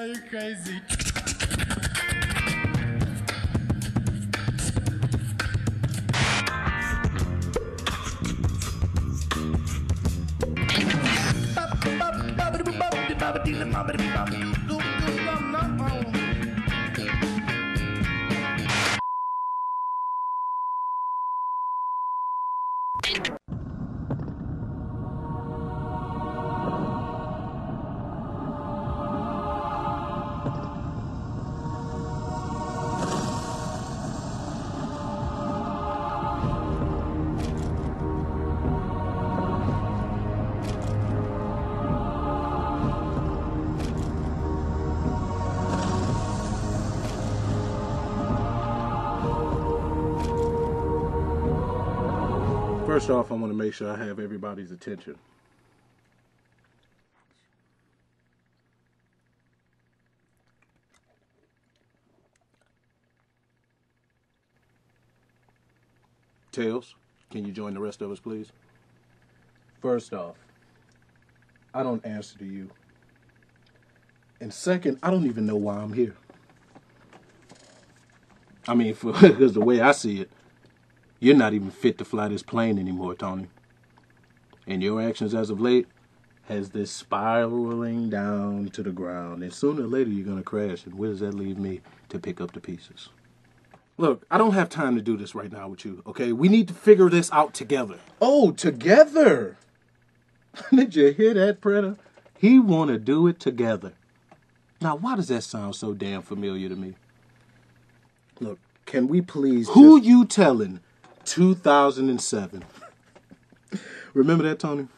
Oh, you're crazy. First off, I want to make sure I have everybody's attention. Tails, can you join the rest of us, please? First off, I don't answer to you. And second, I don't even know why I'm here. I mean, because the way I see it, you're not even fit to fly this plane anymore, Tony. And your actions as of late has this spiraling down to the ground. And sooner or later, you're going to crash. And where does that leave me to pick up the pieces? Look, I don't have time to do this right now with you, okay? We need to figure this out together. Oh, together? Did you hear that, Predator? He want to do it together. Now, why does that sound so damn familiar to me? Look, can we please Who you telling? 2007. Remember that, Tony?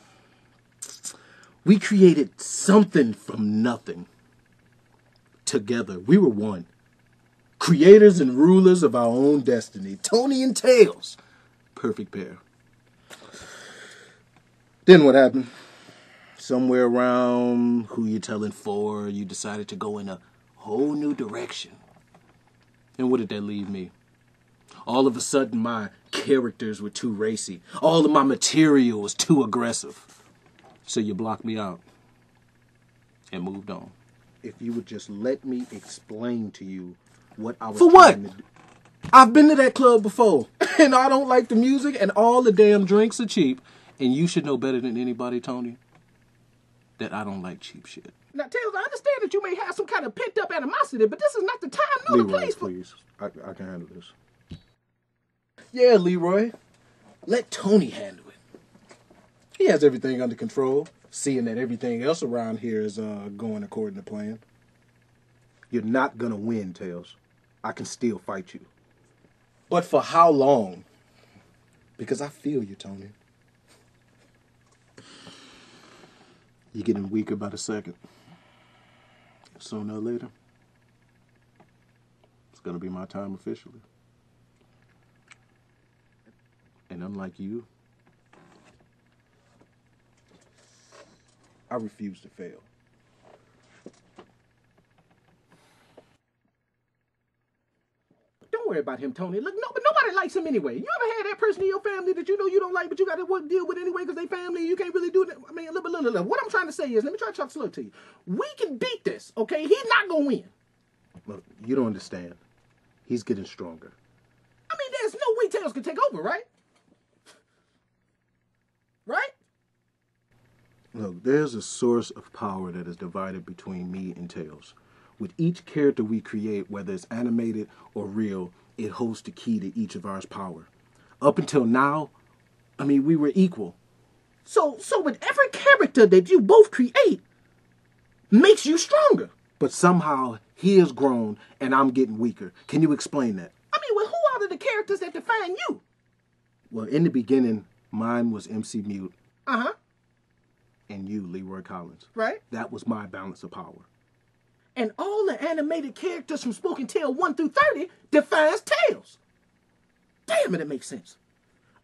We created something from nothing. Together. We were one. Creators and rulers of our own destiny. Tony and Tails. Perfect pair. Then what happened? Somewhere around Who You Telling For, you decided to go in a whole new direction. And what did that leave me? All of a sudden, my characters were too racy. All of my material was too aggressive. So you blocked me out and moved on. If you would just let me explain to you what I was trying to do. I've been to that club before, and I don't like the music, and all the damn drinks are cheap. And you should know better than anybody, Tony, that I don't like cheap shit. Now, Tails, I understand that you may have some kind of pent-up animosity, but this is not the time nor the Leroy, place for... please. I can handle this. Yeah, Leroy. Let Tony handle it. He has everything under control, seeing that everything else around here is going according to plan. You're not gonna win, Tails. I can still fight you. But for how long? Because I feel you, Tony. You're getting weaker by the second. Sooner or later, it's gonna be my time officially. And unlike you, I refuse to fail. Don't worry about him, Tony. Look, but nobody likes him anyway. You ever had that person in your family that you know you don't like, but you got to deal with anyway because they family and you can't really do that? I mean, look. What I'm trying to say is, let me try to talk slow to you. We can beat this, okay? He's not going to win. Look, you don't understand. He's getting stronger. I mean, there's no way Tails can take over, right? Right? Look, there's a source of power that is divided between me and Tails. With each character we create, whether it's animated or real, it holds the key to each of ours power. Up until now, I mean, we were equal. So with every character that you both create, makes you stronger. But somehow, he has grown and I'm getting weaker. Can you explain that? I mean, well, who are the characters that define you? Well, in the beginning, mine was MC Mute. Uh-huh. And you, Leroy Collins. Right. That was my balance of power. And all the animated characters from Spoken Tale 1 through 30 defines Tails. Damn it makes sense.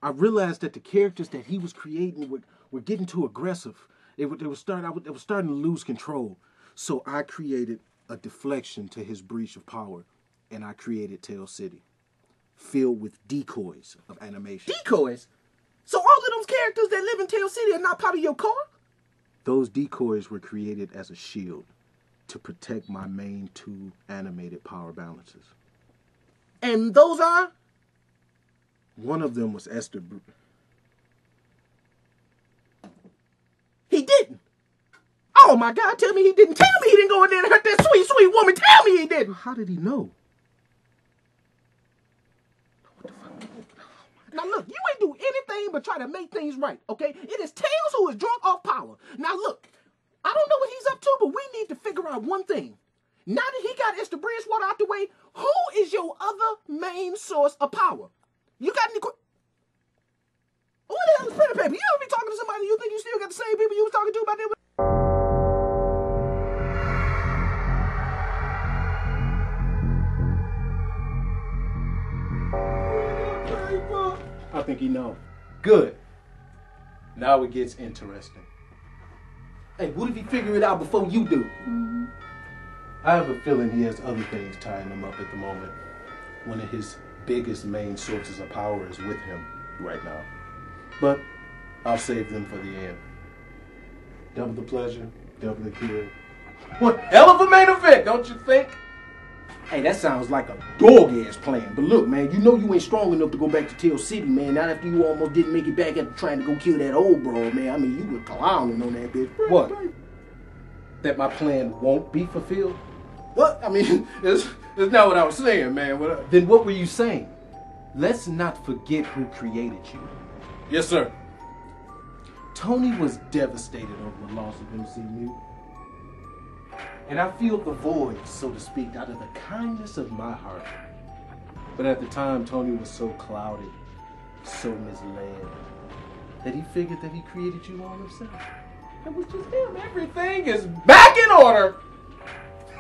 I realized that the characters that he was creating were getting too aggressive. They were starting to lose control. So I created a deflection to his breach of power, and I created Tail City, filled with decoys of animation. Decoys? So all of those characters that live in Tail City are not part of your core? Those decoys were created as a shield. to protect my main 2 animated power balances. And those are? One of them was Esther. He didn't. Oh my God, tell me he didn't. Tell me he didn't go in there and hurt that sweet, sweet woman. Tell me he didn't. How did he know? Now look, you ain't do anything but try to make things right, okay? It is Tails who is drunk off power. Now look, I don't know what he's up to, but we need to figure out one thing. Now that he got Esther Bridgewater out the way, who is your other main source of power? You got any... Who the hell is Pretty Paper? You ever be talking to somebody you think you still got the same people you was talking to about them? I think he knows. Good. Now it gets interesting. Hey, what if he figure it out before you do? I have a feeling he has other things tying him up at the moment. One of his biggest main sources of power is with him right now. But I'll save them for the end. Double the pleasure, double the kill. What hell of a main event, don't you think? Hey, that sounds like a dog-ass plan. But look, man, you know you ain't strong enough to go back to Tail City, man. Not after you almost didn't make it back after trying to go kill that old bro, man. I mean, you were clowning on that bitch. What? That my plan won't be fulfilled? What? I mean, it's not what I was saying, man. Then what were you saying? Let's not forget who created you. Yes, sir. Tony was devastated over the loss of MC Mute. And I feel the void, so to speak, out of the kindness of my heart. But at the time, Tony was so clouded, so misled, that he figured that he created you all himself. It was just him. Everything is back in order.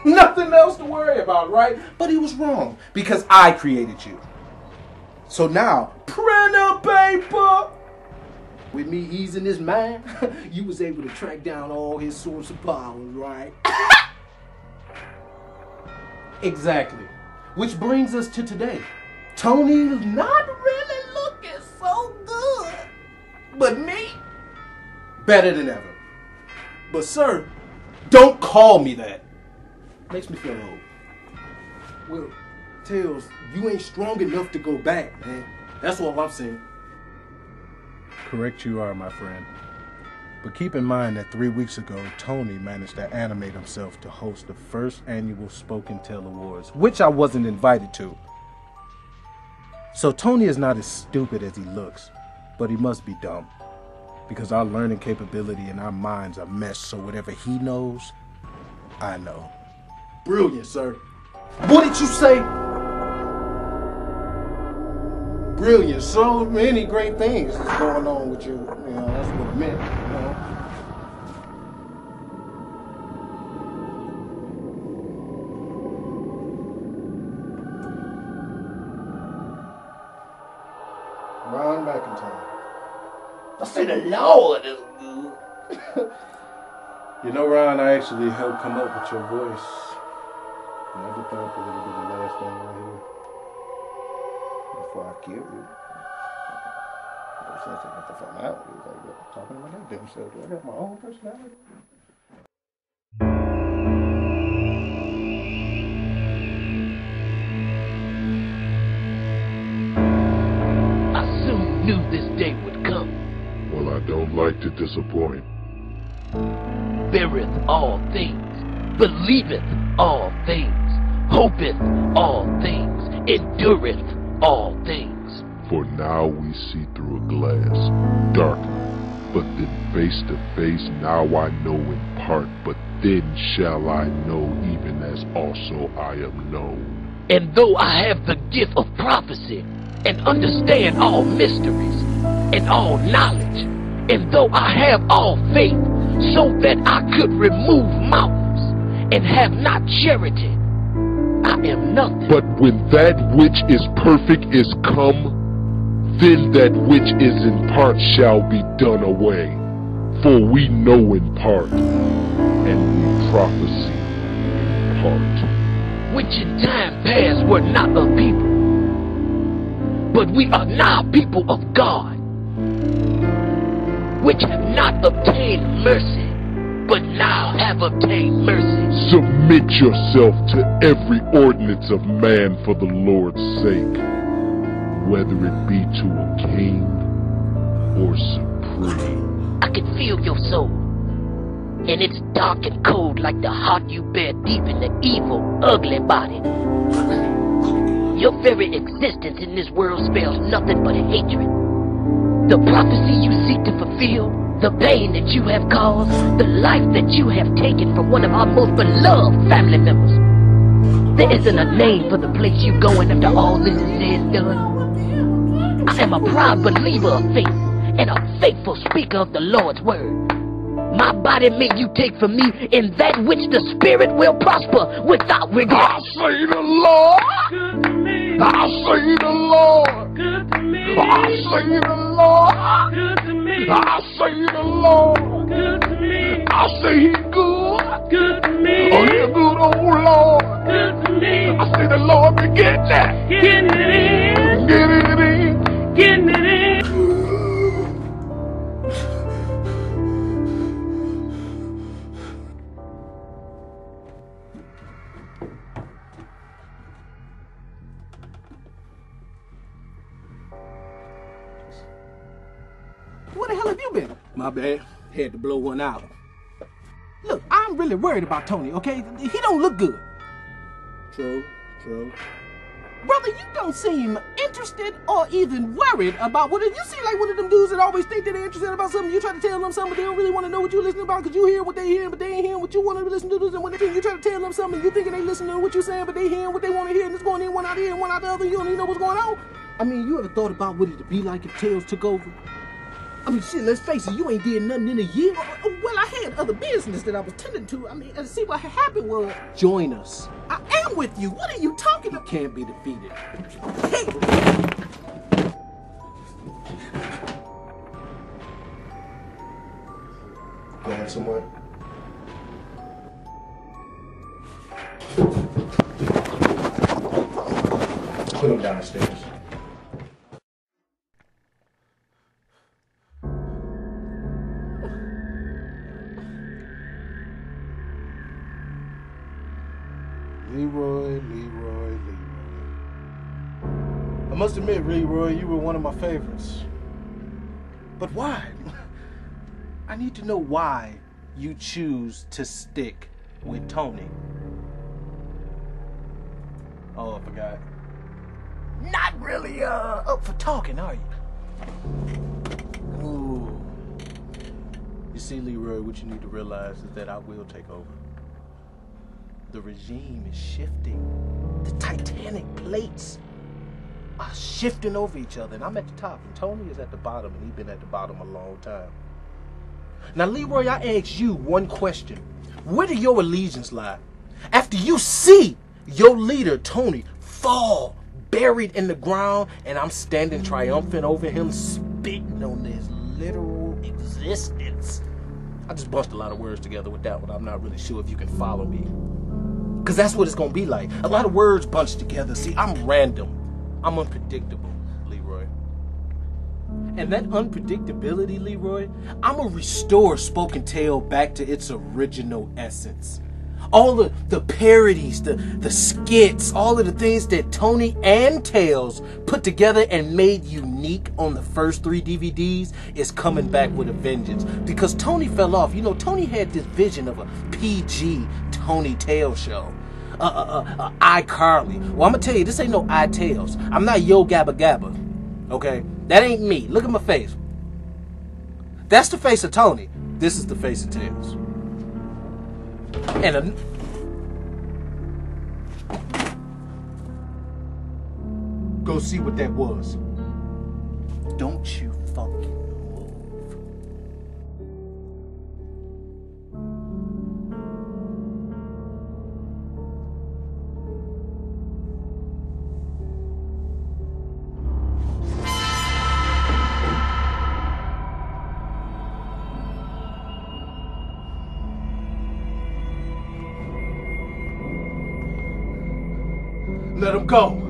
Nothing else to worry about, right? But he was wrong, because I created you. So now, printer paper! With me easing his mind, you was able to track down all his source of powers, right? Exactly. Which brings us to today. Tony's not really looking so good. But me, better than ever. But sir, don't call me that. Makes me feel old. Well, Tails, you ain't strong enough to go back, man. That's all I'm saying. Correct you are, my friend. But keep in mind that 3 weeks ago, Tony managed to animate himself to host the first annual Spoken Tale Awards, which I wasn't invited to. So Tony is not as stupid as he looks, but he must be dumb. Because our learning capability and our minds are meshed, so whatever he knows, I know. Brilliant, sir. What did you say? Brilliant. So many great things is going on with you. You know, that's what it meant. You know? Ron McIntyre. I say the Lord is good. You know, Ron, I actually helped come up with your voice. Never thought that it would be the last thing right here. Before I killed you. Since I got the formality, like, talking about that damn self. Do I got my own personality? I soon knew this day would come. Well, I don't like to disappoint. Beareth all things, believeth all things, hopeth all things, endureth all things. For now we see through a glass, darkly, but then face to face. Now I know in part, but then shall I know, even as also I am known. And though I have the gift of prophecy, and understand all mysteries, and all knowledge, and though I have all faith, so that I could remove mountains, and have not charity, I am nothing. But when that which is perfect is come, then that which is in part shall be done away. For we know in part, and we prophesy in part. Which in time past were not of people, but we are now people of God, which have not obtained mercy, but now have have obtained mercy. Submit yourself to every ordinance of man for the Lord's sake, whether it be to a king or supreme. I can feel your soul, and it's dark and cold like the heart you bear deep in the evil, ugly body. Your very existence in this world spells nothing but hatred. The prophecy you seek to fulfill, the pain that you have caused, the life that you have taken from one of our most beloved family members. There isn't a name for the place you going after all this is said and done. I am a proud believer of faith and a faithful speaker of the Lord's word. My body may you take from me, in that which the Spirit will prosper without regret. I say the Lord. Good to me. I say the Lord. Good to me. I say the Lord. Good to me. I say the Lord. Good to me. I say He's good. Good to me. Oh, He's good, oh Lord. Good to me. I say the Lord be getting that. Getting it in. Getting it in. Getting it in. Where the hell have you been? My bad. Had to blow one out. Look, I'm really worried about Tony, okay? He don't look good. True. Brother, you don't seem interested or even worried about what it. You seem like one of them dudes that always think that they're interested about something. You try to tell them something, but they don't really want to know what you're listening about because you hear what they hear, but they ain't hearing what you want to listen to. And when you try to tell them something, you thinking they listening to what you're saying, but they hearing what they want to hear, and it's going in one out here and one out the other. You don't even know what's going on. I mean, you ever thought about what it'd be like if Tails took over? I mean, shit, let's face it, you ain't did nothing in a year. Well, I had other business that I was tending to. I mean, and see what happened was... Join us. I am with you. What are you talking about? Can't be defeated. Hey! Going somewhere? Put him downstairs. Leroy. I must admit, Leroy, you were one of my favorites. But why? I need to know why you choose to stick with Tony. Oh, I forgot. Not really up for talking, are you? Ooh. You see, Leroy, what you need to realize is that I will take over. The regime is shifting. The titanic plates are shifting over each other, and I'm at the top, and Tony is at the bottom, and he's been at the bottom a long time. Now, Leroy, I ask you one question. Where do your allegiance lie? After you see your leader, Tony, fall, buried in the ground, and I'm standing triumphant over him, spitting on his literal existence. I just bunched a lot of words together with that one. I'm not really sure if you can follow me. Because that's what it's going to be like. A lot of words bunched together. See, I'm random. I'm unpredictable, Leroy. And that unpredictability, Leroy, I'm going to restore Spoken Tale back to its original essence. All the parodies, the skits, all of the things that Tony and Tails put together and made unique on the first 3 DVDs is coming back with a vengeance. Because Tony fell off. You know, Tony had this vision of a PG Tony Tails show. iCarly. Well, I'm going to tell you, this ain't no iTales. I'm not Yo Gabba Gabba. Okay? That ain't me. Look at my face. That's the face of Tony. This is the face of Tails. And go see what that was. Don't you fucking move. Let him go.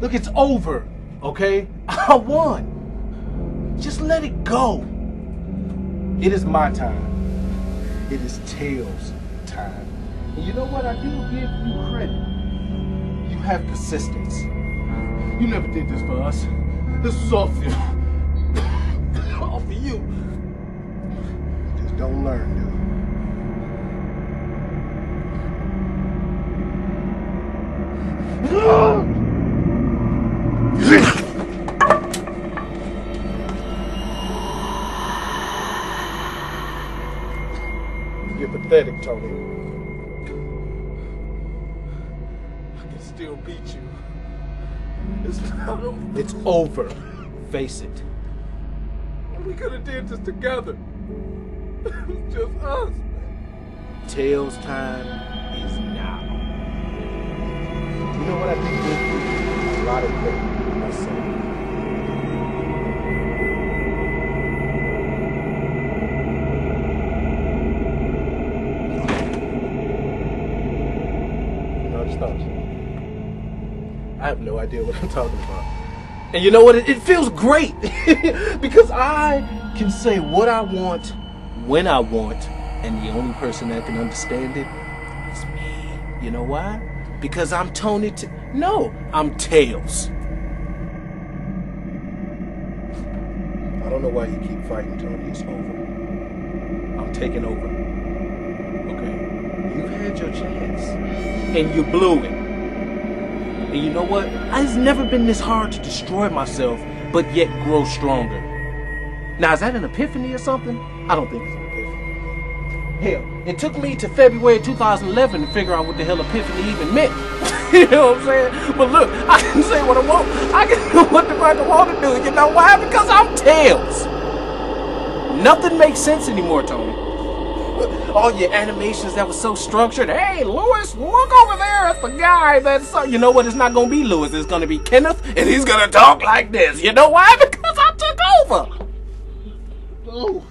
Look, it's over, okay? I won. Just let it go. It is my time. It is Tails time. And you know what? I do give you credit. You have persistence. You never did this for us. This was all for you. All for you. Just don't learn, dude. You're pathetic, Tony. I can still beat you. It's not over. It's over. Face it. We could have did this together. It was just us. Tails time is now. You know what I think we'll do? A lot of great myself. I have no idea what I'm talking about. And you know what? It feels great because I can say what I want when I want, and the only person that can understand it is me. You know why? Because I'm Tony. No, I'm Tails. I don't know why you keep fighting, Tony. It's over. I'm taking over. Okay? You've had your chance, and you blew it. And you know what? It's never been this hard to destroy myself, but yet grow stronger. Now, is that an epiphany or something? I don't think it's an epiphany. Hell, it took me to February 2011 to figure out what the hell epiphany even meant. You know what I'm saying? But look, I can say what I want. I can do what the fuck I want to do. You know why? Because I'm Tails. Nothing makes sense anymore, Tony. All your animations that were so structured. Hey, Lewis, look over there at the guy that's... you know what? It's not going to be Lewis. It's going to be Kenneth, and he's going to talk like this. You know why? Because I took over. No.